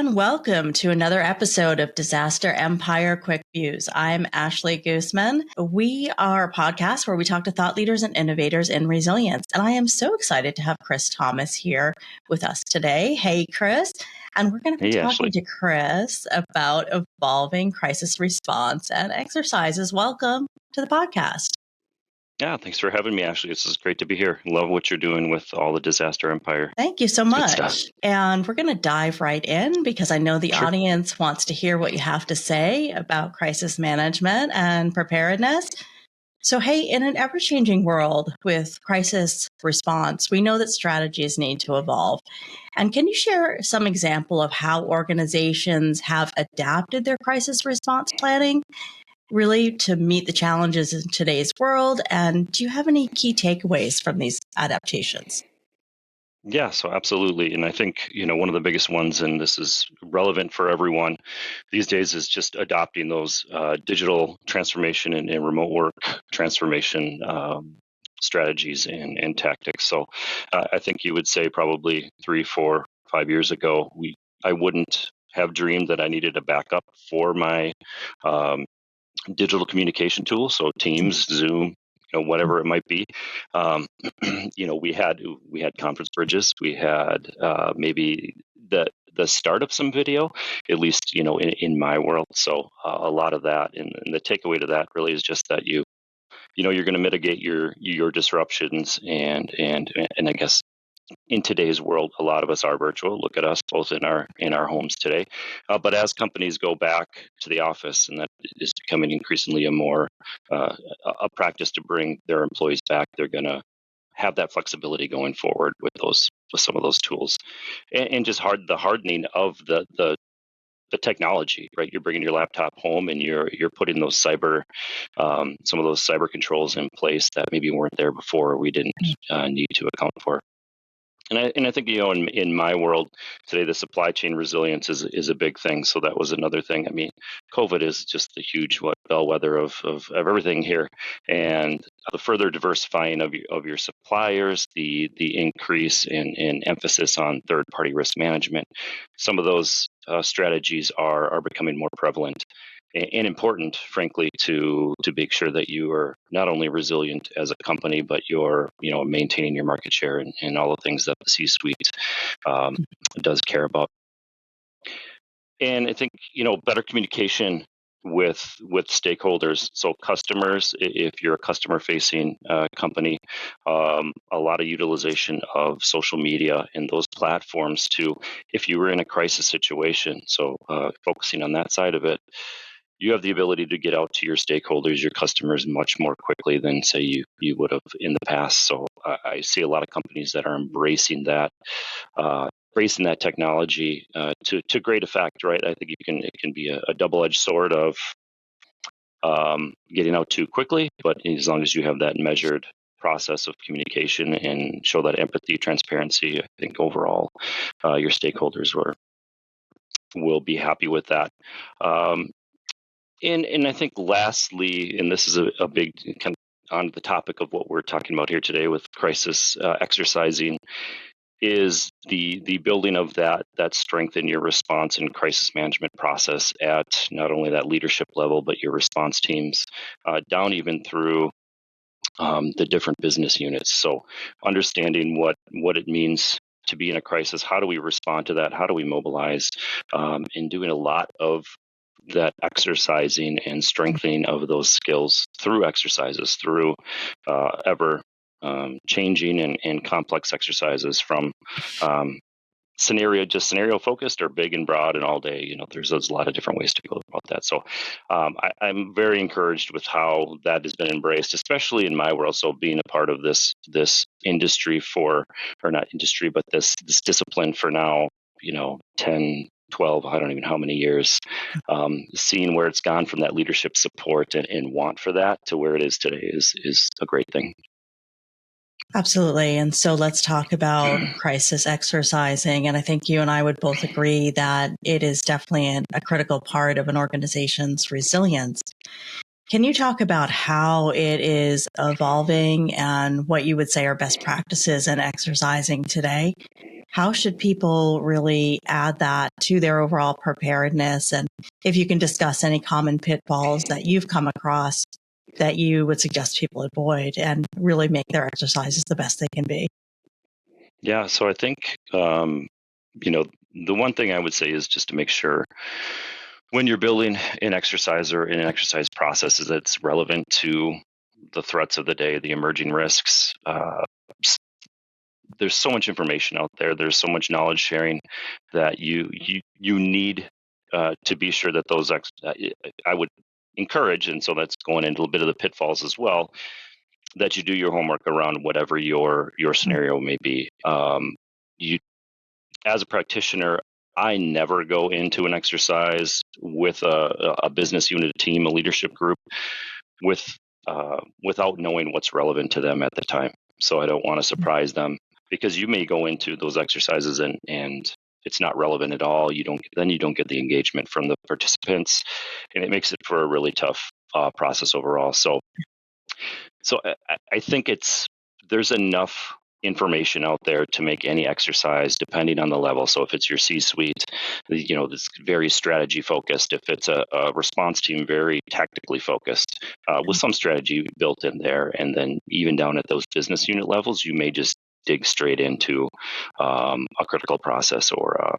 and welcome to another episode of Disaster Empire Quick Views. I'm Ashley Gooseman. We are a podcast where we talk to thought leaders and innovators in resilience. And I am so excited to have Chris Thomas here with us today. Hey, Chris. And we're going to be talking to Chris about evolving crisis response and exercises. Welcome to the podcast. Yeah, thanks for having me, Ashley. This is great to be here. Love what you're doing with all the Disaster Empire. Thank you so much. And we're going to dive right in because I know the audience wants to hear what you have to say about crisis management and preparedness. So, hey, in an ever-changing world with crisis response, we know that strategies need to evolve. And can you share some example of how organizations have adapted their crisis response planning really to meet the challenges in today's world? And do you have any key takeaways from these adaptations? Yeah, so absolutely. And I think, one of the biggest ones, and this is relevant for everyone these days, is just adopting those digital transformation and remote work transformation strategies and tactics. So I think you would say probably 3, 4, 5 years ago, I wouldn't have dreamed that I needed a backup for my digital communication tool, so Teams, Zoom, whatever it might be. We had conference bridges. We had maybe the start of some video, at least in my world. So a lot of that, and the takeaway to that really is just that you're going to mitigate your disruptions, and I guess in today's world, a lot of us are virtual. Look at us both in our homes today. But as companies go back to the office, and that is becoming increasingly a practice to bring their employees back, they're going to have that flexibility going forward with some of those tools, and just the hardening of the technology, right? You're bringing your laptop home, and you're putting those some of those cyber controls in place that maybe weren't there before, or we didn't need to account for. And I think, in my world today, the supply chain resilience is a big thing. So that was another thing. I mean, COVID is just the huge bellwether of everything here. And the further diversifying of your suppliers, the increase in emphasis on third-party risk management, some of those strategies are becoming more prevalent and important, frankly, to make sure that you are not only resilient as a company, but you're maintaining your market share and all the things that the C-suite does care about. And I think better communication with stakeholders, so customers. If you're a customer-facing company, a lot of utilization of social media and those platforms to, if you were in a crisis situation. So focusing on that side of it, you have the ability to get out to your stakeholders, your customers, much more quickly than, say, you would have in the past. So I see a lot of companies that are embracing that technology to great effect, right? I think it can be a double-edged sword of getting out too quickly, but as long as you have that measured process of communication and show that empathy, transparency, I think overall your stakeholders will be happy with that. And I think lastly, and this is a big kind of on the topic of what we're talking about here today with crisis exercising, is the building of that strength in your response and crisis management process at not only that leadership level, but your response teams down even through the different business units. So understanding what it means to be in a crisis, how do we respond to that? How do we mobilize? And doing a lot of that exercising and strengthening of those skills through exercises, through ever changing and complex exercises, from scenario focused or big and broad and all day. There's a lot of different ways to go about that. So I'm very encouraged with how that has been embraced, especially in my world. So being a part of this industry or not industry, but this discipline for now, 10, 12, I don't even know how many years, seeing where it's gone from that leadership support and want for that to where it is today is a great thing. Absolutely. And so let's talk about crisis exercising. And I think you and I would both agree that it is definitely a critical part of an organization's resilience. Can you talk about how it is evolving and what you would say are best practices in exercising today? how should people really add that to their overall preparedness? And if you can discuss any common pitfalls that you've come across that you would suggest people avoid and really make their exercises the best they can be. Yeah, so I think the one thing I would say is just to make sure when you're building an exercise or in an exercise process is that it's relevant to the threats of the day, the emerging risks. There's so much information out there. There's so much knowledge sharing that you need to be sure that those I would encourage, and so that's going into a bit of the pitfalls as well, that you do your homework around whatever your scenario may be. You, as a practitioner, I never go into an exercise with a business unit, a team, a leadership group without knowing what's relevant to them at the time. So I don't want to surprise them, because you may go into those exercises and it's not relevant at all. You don't get the engagement from the participants, and it makes it for a really tough process overall. So I think there's enough information out there to make any exercise depending on the level. So if it's your C-suite, it's very strategy focused. If it's a response team, very tactically focused, with some strategy built in there. And then even down at those business unit levels, you may just dig straight into a critical process or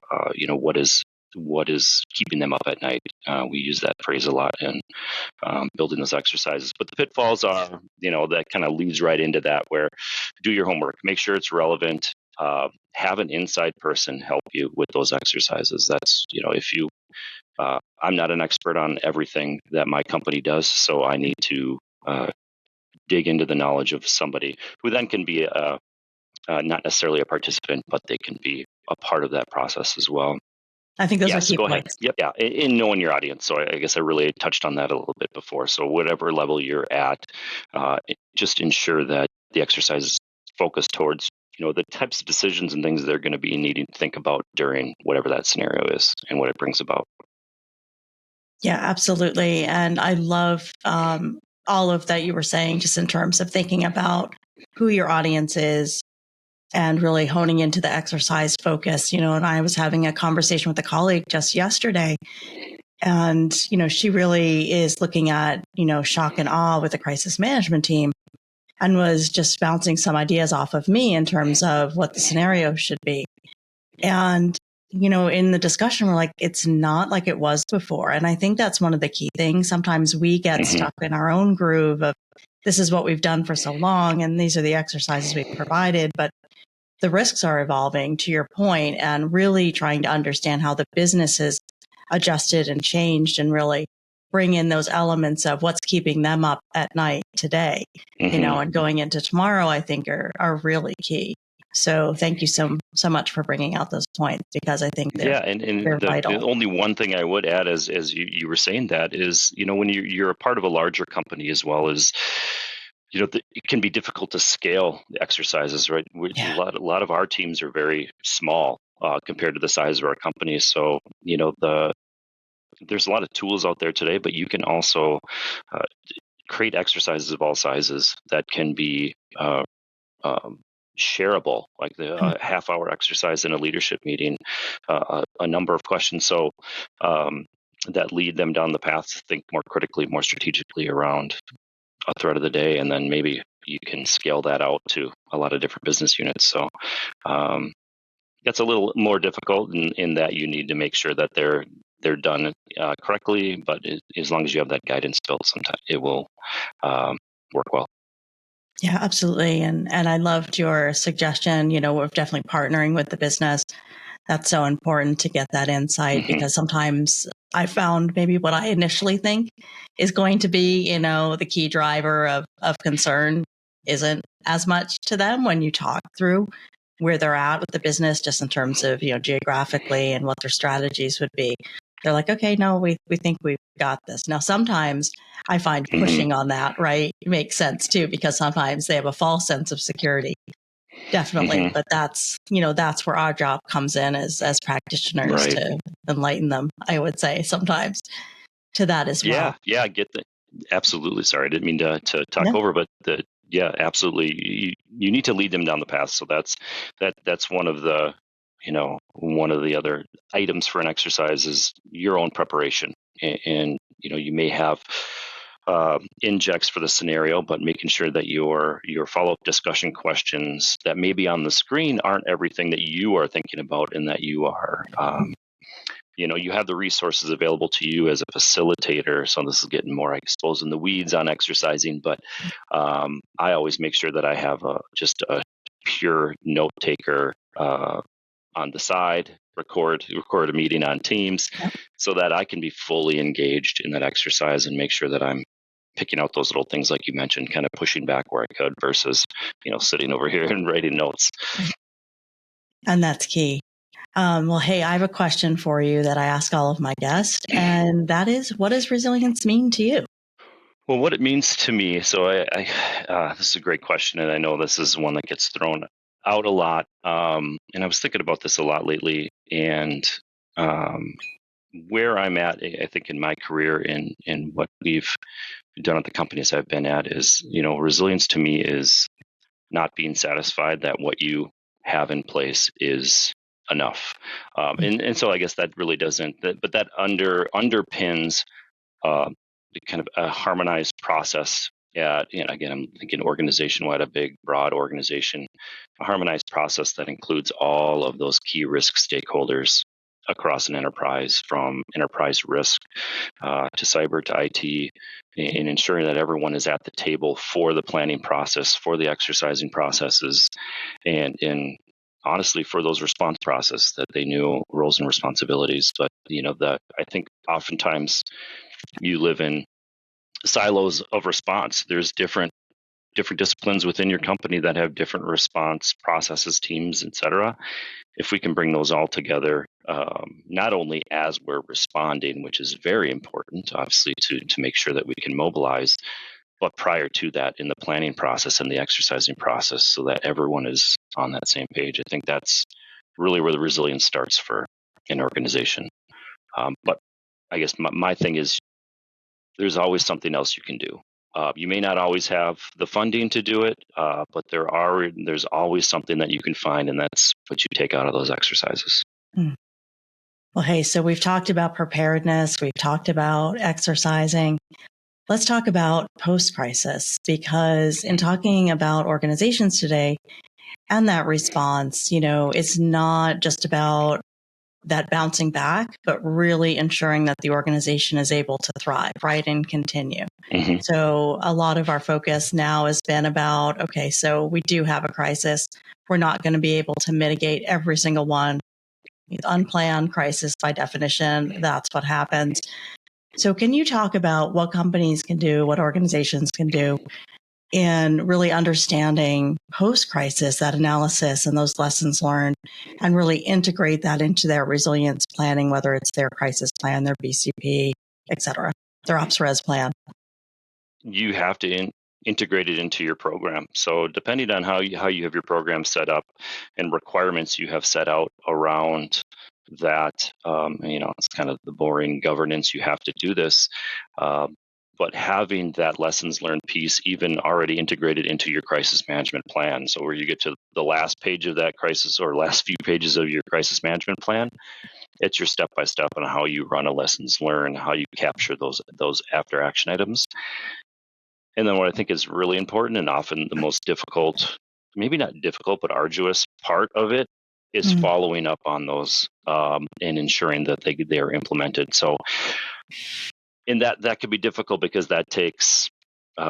what is keeping them up at night. We use that phrase a lot in building those exercises. But the pitfalls are, that kind of leads right into that, where do your homework, make sure it's relevant, have an inside person help you with those exercises. That's, if you, I'm not an expert on everything that my company does, so I need to dig into the knowledge of somebody who then can be not necessarily a participant, but they can be a part of that process as well. I think those are Yes, key go ahead. points. Yep, yeah, in knowing your audience. So I guess I really touched on that a little bit before. So whatever level you're at, just ensure that the exercise is focused towards, the types of decisions and things they're going to be needing to think about during whatever that scenario is and what it brings about. Yeah, absolutely. And I love all of that you were saying, just in terms of thinking about who your audience is and really honing into the exercise focus. And I was having a conversation with a colleague just yesterday, and, she really is looking at, shock and awe with the crisis management team, and was just bouncing some ideas off of me in terms of what the scenario should be. And, in the discussion, we're like, it's not like it was before. And I think that's one of the key things. Sometimes we get stuck in our own groove of, this is what we've done for so long, and these are the exercises we've provided. But the risks are evolving, to your point, and really trying to understand how the business has adjusted and changed, and really bring in those elements of what's keeping them up at night today, and going into tomorrow, I think are really key. So thank you so much for bringing out those points, because I think they're they're vital. The only one thing I would add, as you were saying that, is, when you're a part of a larger company as well, as it can be difficult to scale the exercises, right? Yeah. A lot of our teams are very small compared to the size of our company. So, there's a lot of tools out there today, but you can also create exercises of all sizes that can be shareable, like the half-hour exercise in a leadership meeting, a number of questions. So that lead them down the path to think more critically, more strategically around a threat of the day, and then maybe you can scale that out to a lot of different business units. So that's a little more difficult in that you need to make sure that they're done correctly. But as long as you have that guidance built, sometimes it will work well. Yeah, absolutely. And I loved your suggestion, we're definitely partnering with the business. That's so important to get that insight, because sometimes I found maybe what I initially think is going to be, the key driver of concern isn't as much to them when you talk through where they're at with the business, just in terms of, geographically and what their strategies would be. They're like, okay, no, we think we've got this. Now, sometimes I find pushing on that, right, makes sense too, because sometimes they have a false sense of security. Definitely. But that's where our job comes in as practitioners, Right. to enlighten them, I would say, sometimes to that as well. Yeah, I get that. Absolutely. Sorry, I didn't mean to talk over, but absolutely. You need to lead them down the path. So that's one of the one of the other items for an exercise is your own preparation. And you may have injects for the scenario, but making sure that your follow-up discussion questions that may be on the screen aren't everything that you are thinking about, and that you are you have the resources available to you as a facilitator. So this is getting more, I suppose, in the weeds on exercising, but I always make sure that I have just a pure note taker on the side, record a meeting on Teams, so that I can be fully engaged in that exercise and make sure that I'm picking out those little things like you mentioned, kind of pushing back where I could versus sitting over here and writing notes. And that's key. Well, hey, I have a question for you that I ask all of my guests, and that is, what does resilience mean to you? Well, what it means to me, so this is a great question, and I know this is one that gets thrown out a lot. And I was thinking about this a lot lately, and where I'm at, I think, in my career and what we've done at the companies I've been at is, resilience to me is not being satisfied that what you have in place is enough. And so I guess that really doesn't, but that underpins the kind of a harmonized process. Again, I'm thinking organization-wide, a big, broad organization, a harmonized process that includes all of those key risk stakeholders across an enterprise, from enterprise risk to cyber to IT, in ensuring that everyone is at the table for the planning process, for the exercising processes, and in honestly for those response process, that they knew roles and responsibilities. But that I think oftentimes you live in silos of response. There's different disciplines within your company that have different response processes, teams, etc. If we can bring those all together, not only as we're responding, which is very important, obviously, to make sure that we can mobilize, but prior to that, in the planning process and the exercising process, so that everyone is on that same page. I think that's really where the resilience starts for an organization. But I guess my thing is, there's always something else you can do. You may not always have the funding to do it, but there's always something that you can find, and that's what you take out of those exercises. Well, hey, so we've talked about preparedness, we've talked about exercising. Let's talk about post-crisis, because in talking about organizations today and that response, it's not just about that bouncing back, but really ensuring that the organization is able to thrive, right, and continue. Mm-hmm. So a lot of our focus now has been about, okay, so we do have a crisis. We're not going to be able to mitigate every single one. Unplanned crisis, by definition, that's what happens. So can you talk about what companies can do, what organizations can do, in really understanding post-crisis, that analysis and those lessons learned, and really integrate that into their resilience planning, whether it's their crisis plan, their BCP, et cetera, their ops res plan? You have to integrate it into your program. So depending on how you have your program set up and requirements you have set out around that, it's kind of the boring governance. You have to do this. But having that lessons learned piece even already integrated into your crisis management plan. So where you get to the last page of that crisis, or last few pages of your crisis management plan, it's your step-by-step on how you run a lessons learned, how you capture those after action items. And then what I think is really important, and often the most difficult, maybe not difficult, but arduous part of it, is following up on those and ensuring that they are implemented. So, and that could be difficult because that takes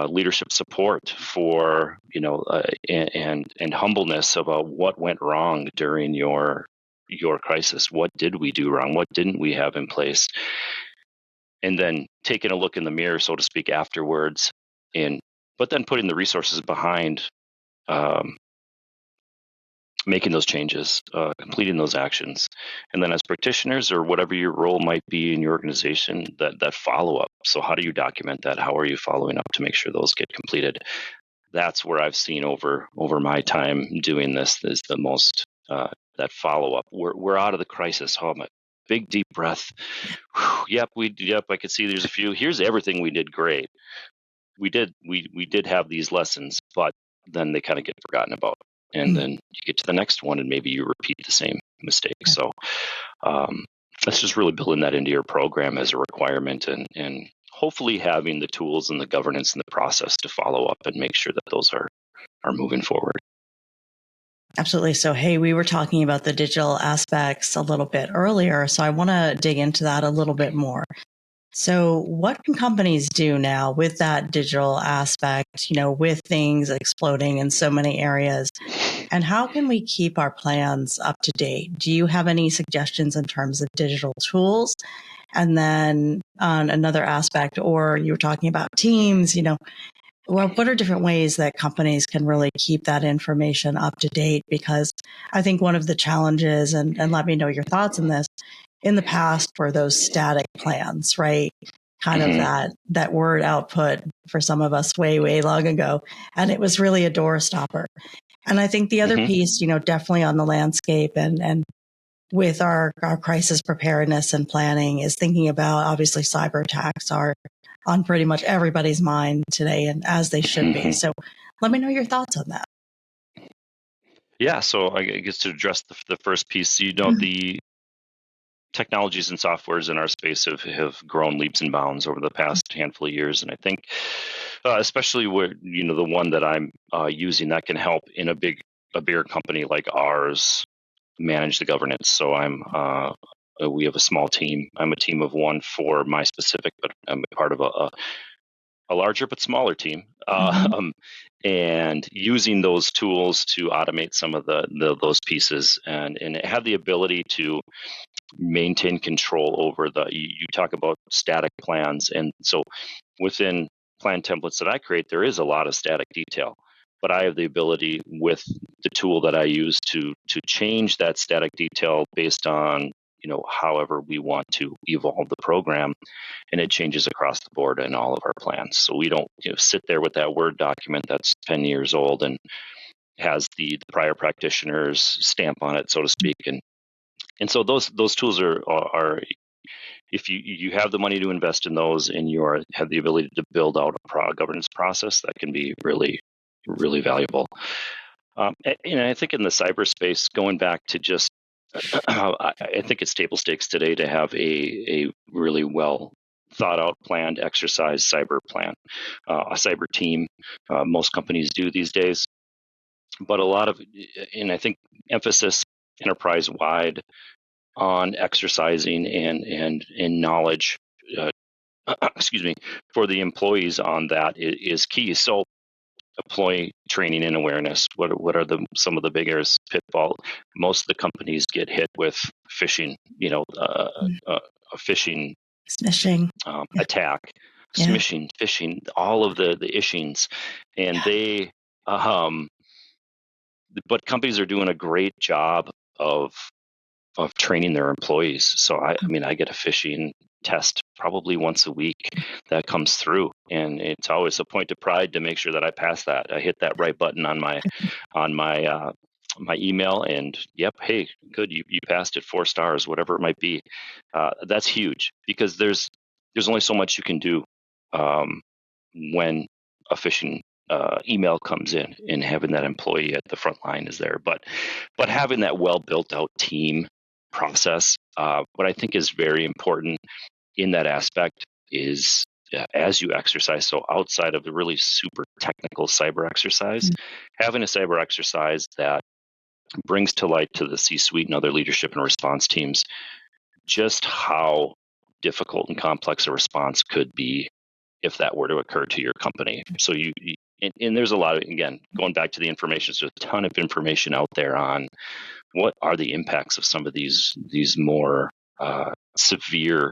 leadership support for and humbleness about what went wrong during your crisis. What did we do wrong? What didn't we have in place? And then taking a look in the mirror, so to speak, afterwards, but then putting the resources behind making those changes, completing those actions. And then as practitioners, or whatever your role might be in your organization, that follow-up. So how do you document that? How are you following up to make sure those get completed? That's where I've seen over my time doing this is the most, that follow-up. We're out of the crisis. Oh, my big deep breath. Yep, I could see there's a few. Here's everything we did great. We did have these lessons, but then they kind of get forgotten about. and then you get to the next one and maybe you repeat the same mistake. So that's just really building that into your program as a requirement, and hopefully having the tools and the governance and the process to follow up and make sure that those are moving forward. Absolutely. So, hey, we were talking about the digital aspects a little bit earlier, so I want to dig into that a little bit more. So what can companies do now with that digital aspect, with things exploding in so many areas? And how can we keep our plans up to date? Do you have any suggestions in terms of digital tools? And then on another aspect, or you were talking about teams, what are different ways that companies can really keep that information up to date? Because I think one of the challenges, and let me know your thoughts on this, in the past were those static plans, right? Kind of that word output for some of us way, way long ago. And it was really a door stopper. And I think the other piece, definitely on the landscape and with our crisis preparedness and planning is thinking about, obviously, cyber attacks are on pretty much everybody's mind today, and as they should be. So let me know your thoughts on that. Yeah, so I guess to address the first piece, the technologies and softwares in our space have grown leaps and bounds over the past handful of years, and I think especially where the one that I'm using that can help in a bigger company like ours manage the governance. So we have a small team. I'm a team of one for my specific, but I'm part of a larger but smaller team, and using those tools to automate some of those pieces, and it had the ability to maintain control over you talk about static plans, and so within plan templates that I create, there is a lot of static detail, but I have the ability with the tool that I use to change that static detail based on however we want to evolve the program, and it changes across the board in all of our plans. So we don't sit there with that Word document that's 10 years old and has the prior practitioner's stamp on it, so to speak, and so those tools are if you have the money to invest in those and have the ability to build out a governance process, that can be really, really valuable. And I think in the cyberspace, going back to just, I think it's table stakes today to have a really well thought out, planned exercise cyber plan, a cyber team. Most companies do these days, but a lot of, and I think emphasis enterprise wide on exercising and knowledge, excuse me, for the employees on that is key. So employee training and awareness. What are some of the biggest pitfall? Most of the companies get hit with phishing, a phishing Smishing. attack, smishing, phishing, all of the ishings, and they, but companies are doing a great job of training their employees. So I mean, I get a phishing test probably once a week that comes through, and it's always a point of pride to make sure that I pass that. I hit that right button on my my email, and yep, hey, good, you passed it, 4 stars, whatever it might be. That's huge because there's only so much you can do when a phishing email comes in, and having that employee at the front line is there. But having that well built out team process, what I think is very important in that aspect is as you exercise, so outside of the really super technical cyber exercise, having a cyber exercise that brings to light to the C-suite and other leadership and response teams just how difficult and complex a response could be if that were to occur to your company. So and there's a lot of, again, going back to the information, there's a ton of information out there on what are the impacts of some of these more severe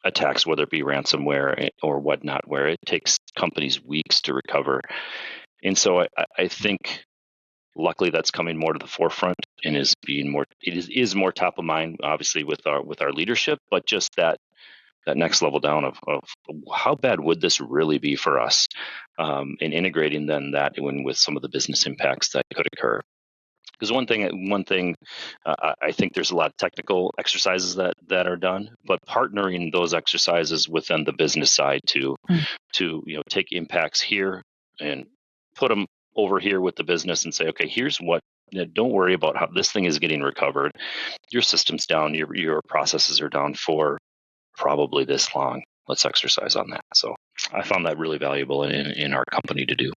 attacks, whether it be ransomware or whatnot, where it takes companies weeks to recover. And so I think luckily that's coming more to the forefront and is being more, it is more top of mind, obviously, with our leadership, but just that next level down of how bad would this really be for us, and integrating then that with some of the business impacts that could occur. Because one thing, I think there's a lot of technical exercises that are done, but partnering those exercises within the business side to take impacts here and put them over here with the business and say, okay, here's what. Don't worry about how this thing is getting recovered. Your system's down. Your processes are down for probably this long. Let's exercise on that. So I found that really valuable in our company to do.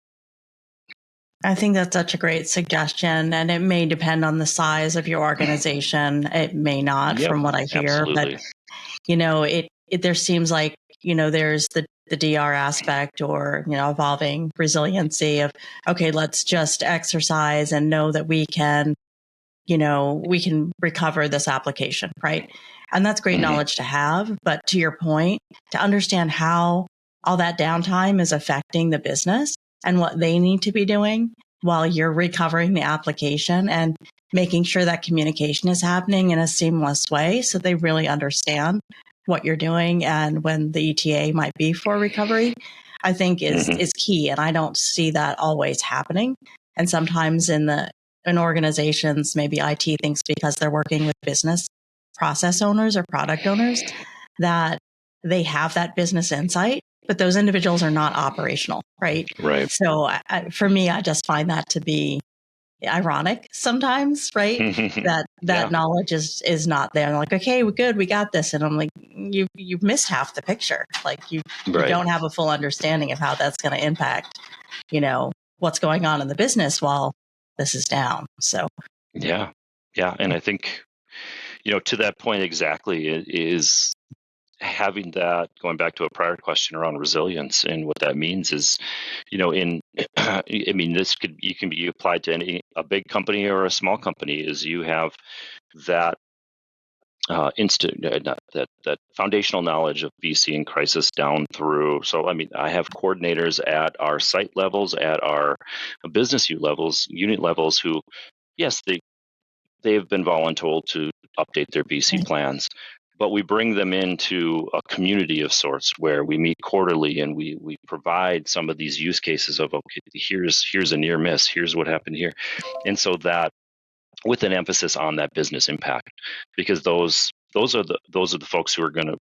I think that's such a great suggestion, and it may depend on the size of your organization. It may not, Yep, from what I hear, absolutely. but it there seems like there's the DR aspect, or evolving resiliency of, okay, let's just exercise and know that we can recover this application, right? And that's great knowledge to have. But to your point, to understand how all that downtime is affecting the business and what they need to be doing while you're recovering the application, and making sure that communication is happening in a seamless way so they really understand what you're doing and when the ETA might be for recovery, I think is key. And I don't see that always happening. And sometimes in organizations, maybe IT thinks because they're working with business process owners or product owners that they have that business insight, but those individuals are not operational, right? Right. So for me, I just find that to be ironic sometimes, right? that Yeah. knowledge is not there. Like, okay, we're good, we got this, and I'm like, you've missed half the picture. Like you don't have a full understanding of how that's going to impact, what's going on in the business while this is down. So yeah, and I think to that point exactly is having that, going back to a prior question around resilience, and what that means is, I mean, you can be applied to a big company or a small company, is you have that that foundational knowledge of VC and crisis down through. So, I mean, I have coordinators at our site levels, at our business unit levels, who, yes, they have been voluntold to update their VC plans, but we bring them into a community of sorts where we meet quarterly, and we provide some of these use cases of, okay, here's a near miss, here's what happened here, and so that, with an emphasis on that business impact, because those are the folks who are going to,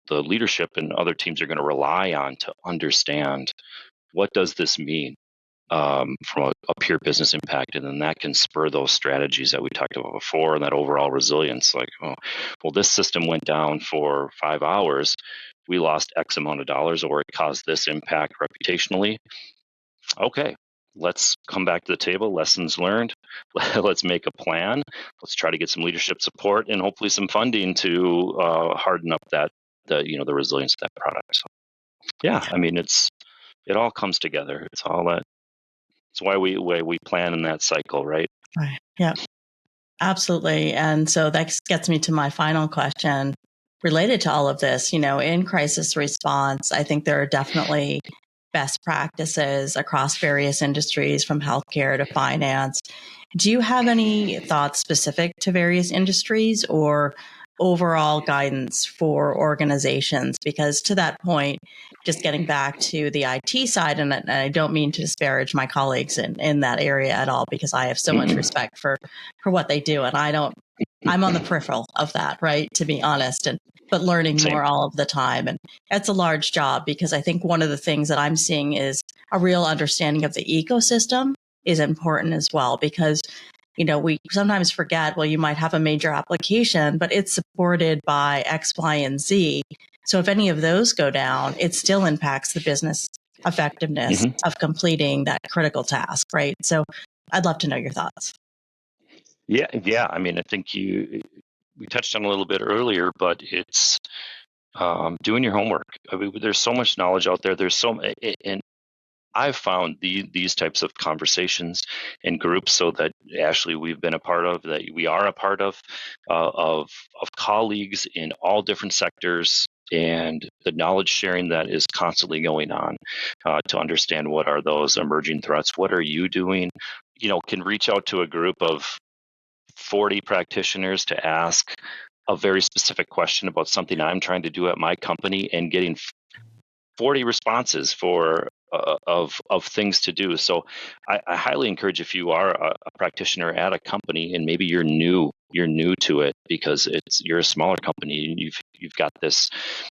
the leadership and other teams are going to rely on to understand, what does this mean from a pure business impact, and then that can spur those strategies that we talked about before, and that overall resilience. Like, oh, well, this system went down for 5 hours, we lost X amount of dollars, or it caused this impact reputationally. Okay, let's come back to the table. Lessons learned. Let's make a plan. Let's try to get some leadership support and hopefully some funding to harden up the resilience of that product. So, yeah, I mean, it all comes together. It's all that. It's why we plan in that cycle, right? Right. Yeah, absolutely. And so that gets me to my final question related to all of this. In crisis response, I think there are definitely best practices across various industries, from healthcare to finance. Do you have any thoughts specific to various industries, or overall guidance for organizations? Because to that point, just getting back to the IT side, and I don't mean to disparage my colleagues in that area at all, because I have so much respect for what they do, and I'm on the peripheral of that, right? To be honest, but learning more all of the time. And that's a large job, because I think one of the things that I'm seeing is a real understanding of the ecosystem is important as well, because we sometimes forget, well, you might have a major application, but it's supported by X, Y, and Z. So if any of those go down, it still impacts the business effectiveness of completing that critical task, right? So I'd love to know your thoughts. Yeah. I mean, I think we touched on a little bit earlier, but it's doing your homework. I mean, there's so much knowledge out there. And I've found these types of conversations and groups, so that Ashley, we've been a part of, that we are a part of colleagues in all different sectors, and the knowledge sharing that is constantly going on to understand, what are those emerging threats, what are you doing, can reach out to a group of 40 practitioners to ask a very specific question about something I'm trying to do at my company, and getting 40 responses of things to do. So I highly encourage, if you are a practitioner at a company, and maybe you're new to it because you're a smaller company, and you've got this,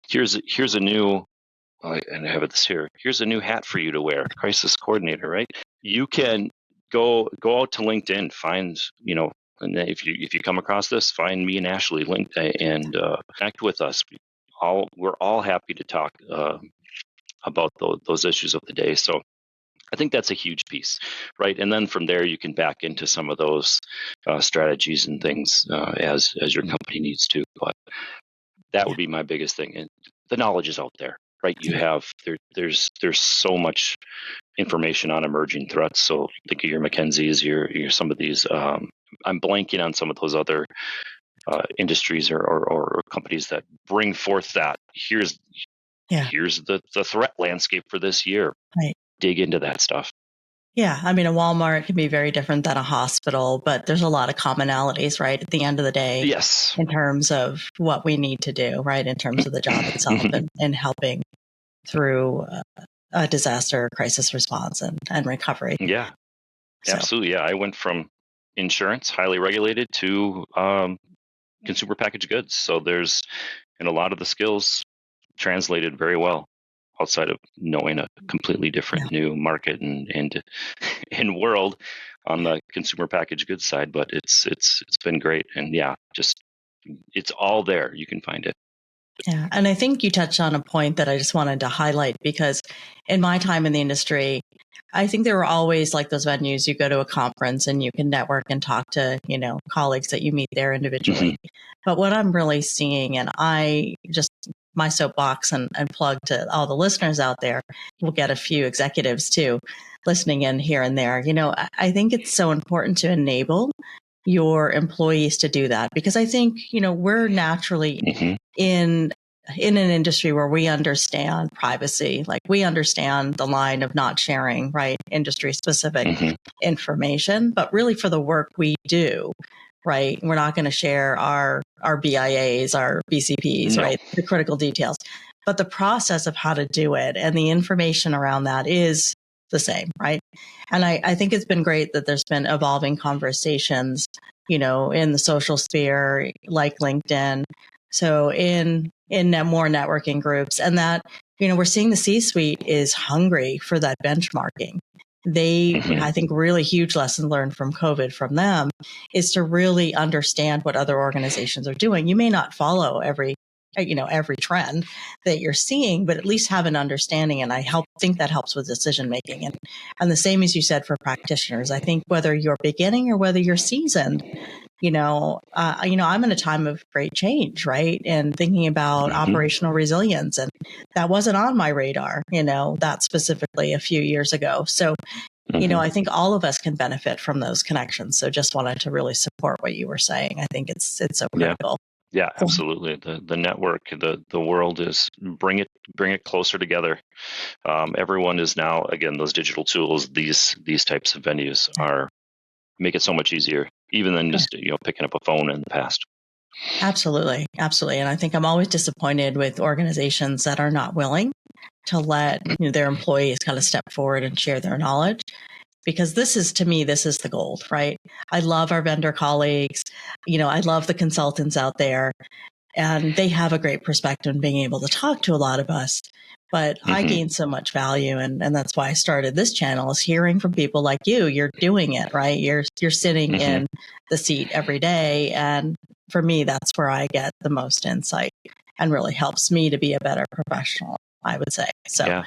here's a new and I have this here. Here's a new hat for you to wear, crisis coordinator, right? You can go out to LinkedIn, find, and if you come across this, find me and Ashley and connect with us. We're all happy to talk about those issues of the day. So I think that's a huge piece, right? And then from there, you can back into some of those strategies and things as your company needs to. But that would be my biggest thing. And the knowledge is out there, right? You have there's so much information on emerging threats. So think of your McKinsey's, your some of these. I'm blanking on some of those other industries or companies that bring forth that. Here's the threat landscape for this year. Right. Dig into that stuff. Yeah. I mean, a Walmart can be very different than a hospital, but there's a lot of commonalities, right? At the end of the day, yes, in terms of what we need to do, right? In terms of the job itself and helping through a disaster crisis response and recovery. Yeah, absolutely. Yeah. I went from insurance, highly regulated, to consumer packaged goods. So and a lot of the skills translated very well outside of knowing a completely different new market and world on the consumer packaged goods side. But it's been great. And just it's all there. You can find it. Yeah. And I think you touched on a point that I just wanted to highlight, because in my time in the industry, I think there were always like those venues. You go to a conference and you can network and talk to, colleagues that you meet there individually. But what I'm really seeing, and my soapbox and plug to all the listeners out there, we'll get a few executives too listening in here and there. I think it's so important to enable your employees to do that, because I think, we're naturally in an industry where we understand privacy, like we understand the line of not sharing, right? Industry specific information, but really for the work we do, right? We're not going to share our BIAs, our BCPs, right? The critical details, but the process of how to do it and the information around that is the same, right? And I think it's been great that there's been evolving conversations, in the social sphere, like LinkedIn. So in more networking groups, and that, we're seeing the C-suite is hungry for that benchmarking. I think really huge lesson learned from COVID from them is to really understand what other organizations are doing. You may not follow every trend that you're seeing, but at least have an understanding. And I think that helps with decision making. And the same as you said for practitioners, I think whether you're beginning or whether you're seasoned, I'm in a time of great change, right? And thinking about operational resilience, and that wasn't on my radar, that specifically a few years ago. So, I think all of us can benefit from those connections. So just wanted to really support what you were saying. I think it's so critical. Yeah, absolutely. The network, the world is bring it closer together. Everyone is now, again, those digital tools, these types of venues make it so much easier, even than just picking up a phone in the past. Absolutely. And I think I'm always disappointed with organizations that are not willing to let their employees kind of step forward and share their knowledge, because this is the gold, right? I love our vendor colleagues. I love the consultants out there, and they have a great perspective in being able to talk to a lot of us. But I gain so much value, and that's why I started this channel, is hearing from people like you. You're doing it, right? You're sitting in the seat every day. And for me, that's where I get the most insight and really helps me to be a better professional, I would say. So yeah,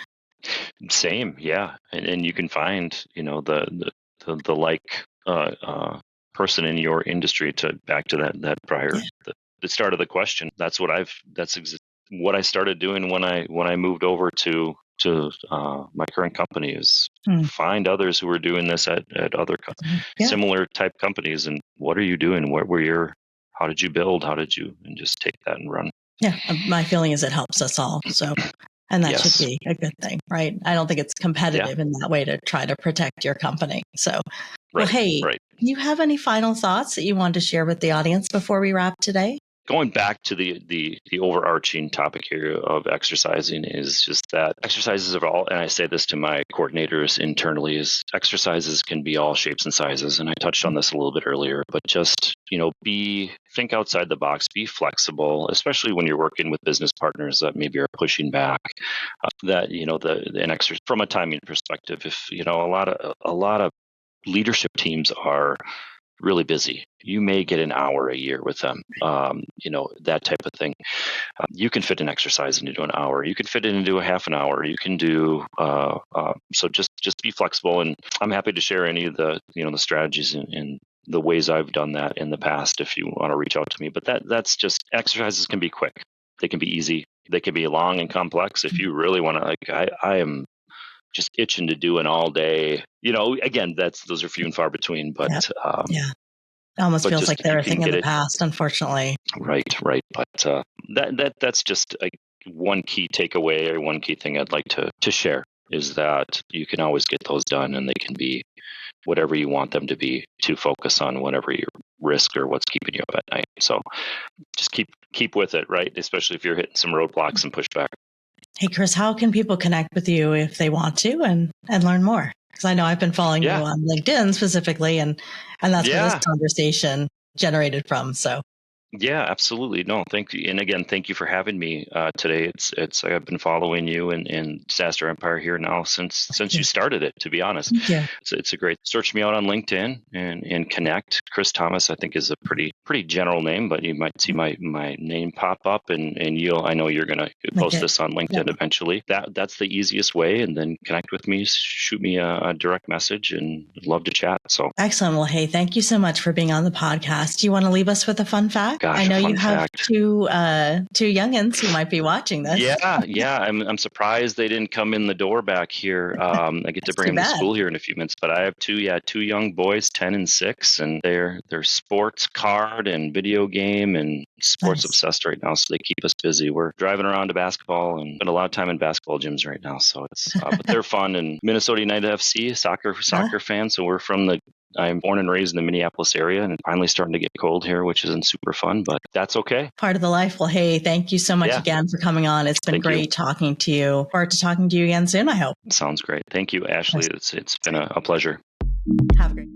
same. Yeah. And you can find, the like person in your industry back to that prior, the start of the question. That's what what I started doing when I moved over to my current company, is find others who are doing this at other similar type companies. And what are you doing? How did you build? And just take that and run. Yeah. My feeling is it helps us all. So, and that should be a good thing, right? I don't think it's competitive in that way to try to protect your company. So, well, hey, do you have any final thoughts that you want to share with the audience before we wrap today? going back to the overarching topic here of exercising is just that exercises of all, and I say this to my coordinators internally, is exercises can be all shapes and sizes. And I touched on this a little bit earlier, but just, think outside the box, be flexible, especially when you're working with business partners that maybe are pushing back. An exercise from a timing perspective, if a lot of leadership teams are really busy. You may get an hour a year with them, that type of thing. You can fit an exercise into an hour. You can fit it into a half an hour. You can do so. Just be flexible, and I'm happy to share any of the the strategies and the ways I've done that in the past. If you want to reach out to me, but that's just exercises can be quick. They can be easy. They can be long and complex. If you really want to, I am just itching to do an all day. Again, those are few and far between. But yeah. It almost feels like they're a thing in the past, unfortunately. Right. But that's just one key takeaway or one key thing I'd like to share is that you can always get those done, and they can be whatever you want them to be to focus on whatever your risk or what's keeping you up at night. So just keep with it, right? Especially if you're hitting some roadblocks and pushback. Hey, Chris, how can people connect with you if they want to and learn more? Because I know I've been following you on LinkedIn specifically, and that's where this conversation generated from. So. Yeah, absolutely. No, thank you. And again, thank you for having me today. It's I've been following you and Disaster Empire here now since you started it, to be honest. Yeah. It's a great search me out on LinkedIn and connect. Chris Thomas, I think, is a pretty general name, but you might see my name pop up and I know you're gonna post this on LinkedIn eventually. That's the easiest way, and then connect with me, shoot me a direct message, and I'd love to chat. So excellent. Well, hey, thank you so much for being on the podcast. Do you want to leave us with a fun fact? Gosh, I know you have two youngins who might be watching this. Yeah. I'm surprised they didn't come in the door back here. I get to bring them to school here in a few minutes, but I have two young boys, 10 and 6, and they're sports card and video game and sports obsessed right now. So they keep us busy. We're driving around to basketball and spend a lot of time in basketball gyms right now. So it's but they're fun. And Minnesota United FC soccer fans. So I'm born and raised in the Minneapolis area, and finally starting to get cold here, which isn't super fun, but that's okay. Part of the life. Well, hey, thank you so much again for coming on. It's been great talking to you. Forward to talking to you again soon, I hope. Sounds great. Thank you, Ashley. It's been a pleasure. Have a great